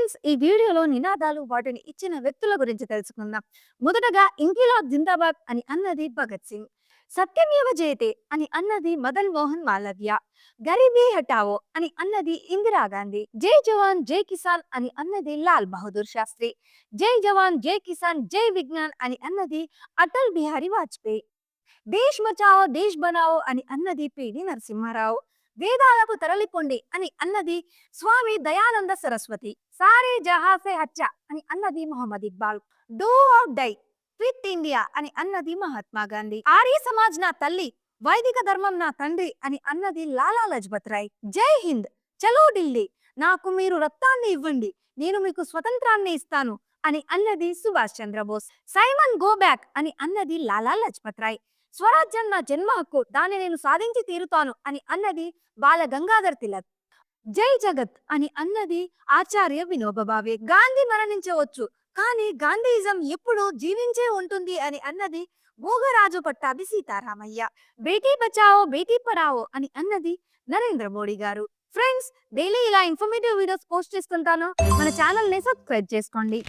Friends, ఈ వీడియోలో నినాదాలు వాటిని ఇచ్చిన వ్యక్తుల గురించి తెలుసుకుందాం. మొదటగా ఇంకిలాబ్ జిందాబాద్ అని అన్నది భగత్ సింగ్. సత్యమేవ జయతే అని అన్నది మదన్ మోహన్ మాలవ్య. గరీబీ హటావో అని అన్నది ఇందిరాగాంధీ. జై జవాన్ జై కిసాన్ అని అన్నది లాల్ బహదూర్ శాస్త్రి. జై జవాన్ జై కిసాన్ జై విజ్ఞాన్ అని అన్నది అటల్ బిహారీ వాజ్పేయి. దేశ్ బచావో దేశ్ బనావో అని అన్నది పిడి నరసింహారావు. వేదాలకు తరలిపోండి అని అన్నది స్వామి దయానంద సరస్వతి. సారే జహాసే హచ్చా అని అన్నది Mohammad Iqbal. Do or die quit India అని అన్నది మహాత్మా గాంధీ. ఆర్య సమాజ్ నా తల్లి, వైదిక ధర్మం నా తండ్రి అని అన్నది లాలా లజపత్ రాయ్. జై హింద్, చలో ఢిల్లీ, నాకు మీరు రక్తాన్ని ఇవ్వండి, నేను మీకు స్వతంత్రాన్ని ఇస్తాను అని అన్నది Subhash Chandra Bose. Simon go back అని అన్నది లాలా లజపత్ రాయ్. స్వరాజ్యం నా జన్మ హక్కు, దాన్ని నేను సాధించి తీరుతాను అని అన్నది బాల గంగాధర్ తిలక్. జై జగత్ అని అన్నది ఆచార్య వినోబా భావే. గాంధీ మరణించవచ్చు, కానీ గాంధీయిజం ఎప్పుడూ జీవించే ఉంటుంది అని అన్నది భోగరాజు పట్టాభి సీతారామయ్య. బేటీ బచావో బేటీ పడావో అని అన్నది నరేంద్ర మోడీ గారు. ఫ్రెండ్స్, డైలీ ఇలా ఇన్ఫర్మేటివ్ వీడియోస్ పోస్ట్ చేస్తుంటాను. మన ఛానల్ ని సబ్స్క్రైబ్ చేసుకోండి.